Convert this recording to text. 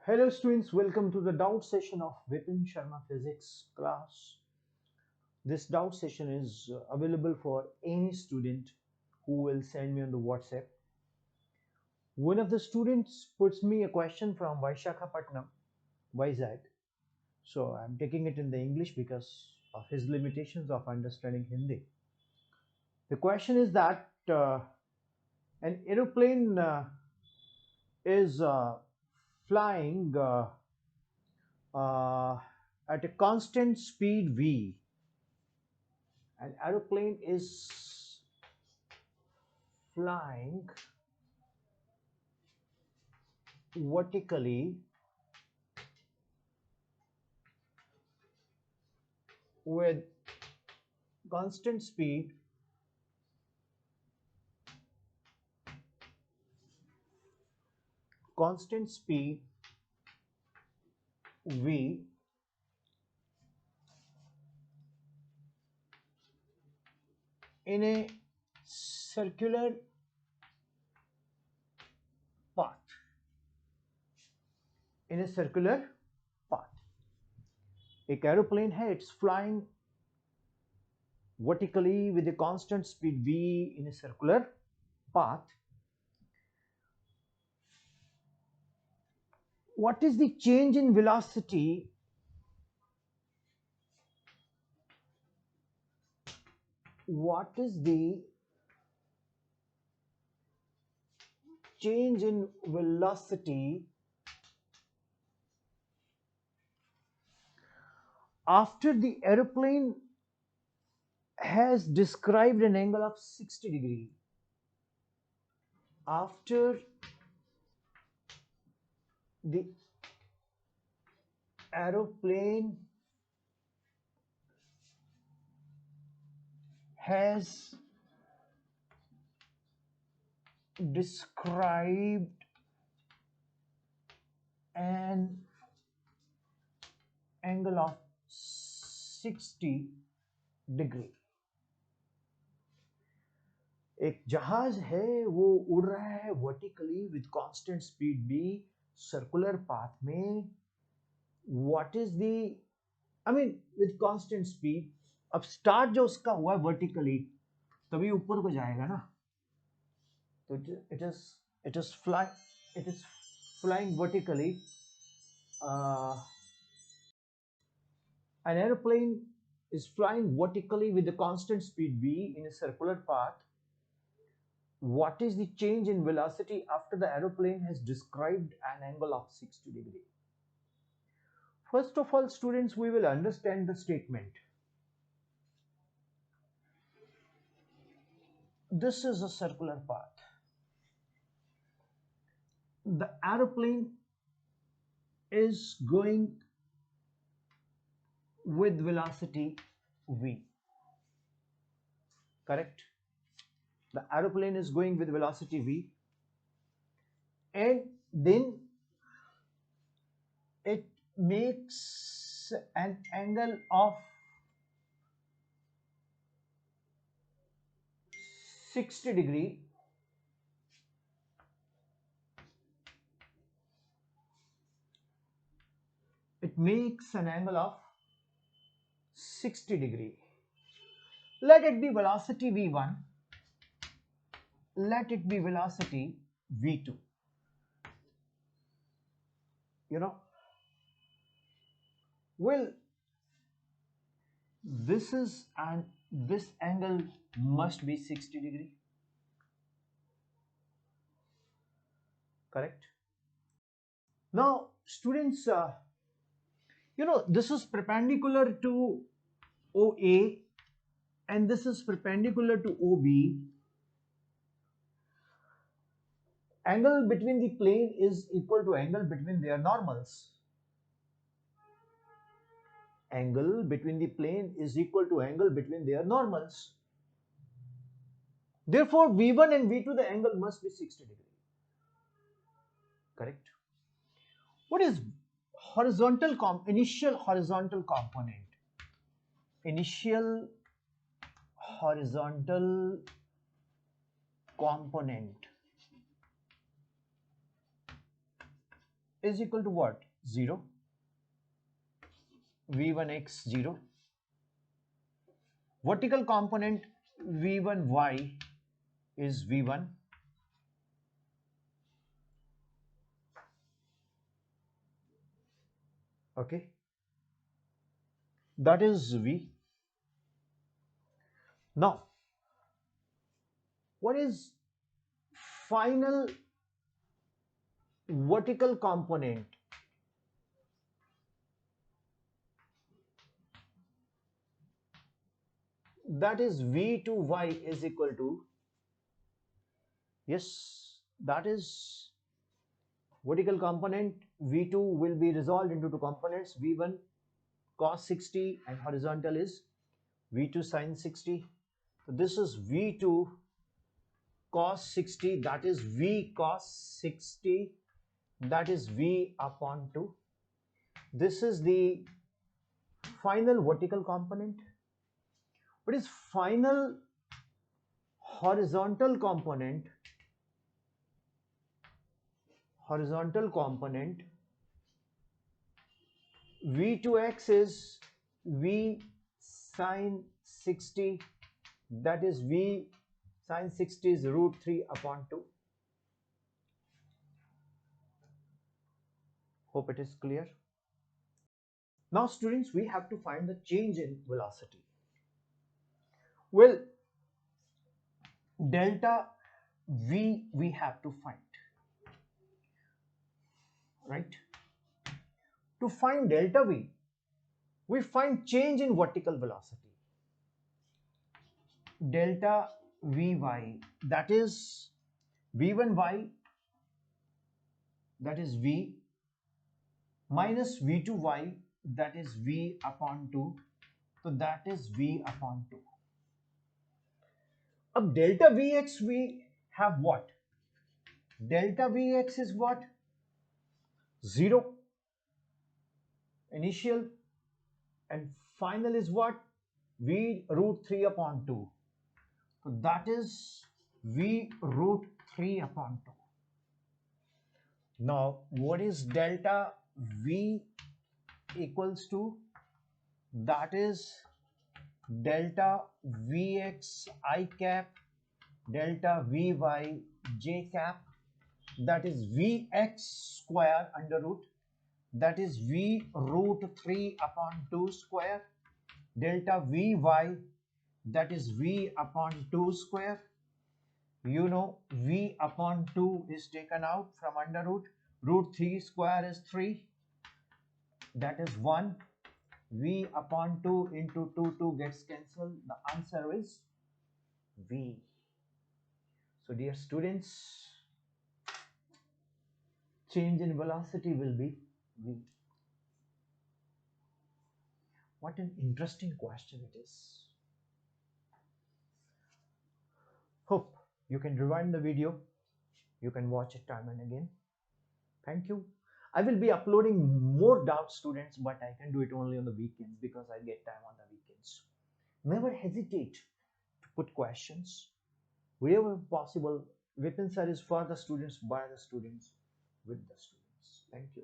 Hello students, welcome to the doubt session of Vipinsharma physics class. This doubt session is available for any student who will send me on the WhatsApp. One of the students puts me a question from Vaishakhapatnam, Vizag. So I'm taking it in the English because of his limitations of understanding Hindi. The question is that an aeroplane is flying at a constant speed v. An aeroplane is flying vertically with constant speed v in a circular path. एक aeroplane है, it's flying vertically with a constant speed v in a circular path. What is the change in velocity after the aeroplane has described an angle of 60 degree? After the aeroplane has described an angle of 60 degree. एक जहाज है, वो उड़ रहा है vertically with constant speed b circular path में. What is the with constant speed. अब start जो उसका हुआ है वर्टिकली, तभी ऊपर को जाएगा ना. तो it is flying vertically. An aeroplane is flying vertically with a constant speed v in a circular path. What is the change in velocity after the aeroplane has described an angle of 60 degree? First of all, students, we will understand the statement. This is a circular path. The aeroplane is going with velocity v. Correct? The aeroplane is going with velocity v, and then it makes an angle of 60 degree. It makes an angle of 60 degree. Let it be velocity v1. Let it be velocity v2. Well, this angle must be 60 degree. Correct? Now, students, this is perpendicular to OA and this is perpendicular to OB. Angle between the plane is equal to angle between their normals. Angle between the plane is equal to angle between their normals. Therefore, V1 and V2, the angle must be 60 degree. Correct? What is initial horizontal component? Initial horizontal component is equal to what? 0. V1x 0. Vertical component V1y is V1. Okay, that is V. Now, what is final vertical component? That is V2y is equal to, yes, that is vertical component. V2 will be resolved into two components, V1 cos 60 and horizontal is V2 sin 60. So this is V2 cos 60, that is V cos 60, that is V upon 2. This is the final vertical component. What is final horizontal component? Horizontal component V2x is V sin 60, that is V sin 60 is root 3 upon 2. Hope it is clear. Now students, we have to find the change in velocity. Well, delta V we have to find, right? To find delta V, we find change in vertical velocity. Delta Vy, that is V1y, that is V, minus V2y, that is V upon 2. So that is V upon 2. अब delta Vx we have what? Delta Vx is what? 0 initial, and final is what? V root 3 upon 2. So that is V root 3 upon 2. Now what is delta V equals to? That is delta Vx I cap, delta Vy j cap, that is Vx square under root, that is V root 3 upon 2 square, delta Vy, that is V upon 2 square. You know, V upon 2 is taken out from under root. Root 3 square is 3. That is 1. V upon 2 into 2 gets cancelled. The answer is V. So dear students, change in velocity will be V. What an interesting question it is. Hope you can rewind the video. You can watch it time and again. Thank you. I will be uploading more doubts, students, but I can do it only on the weekends because I get time on the weekends. Never hesitate to put questions. Wherever possible, Vipin sir is for the students, by the students, with the students. Thank you.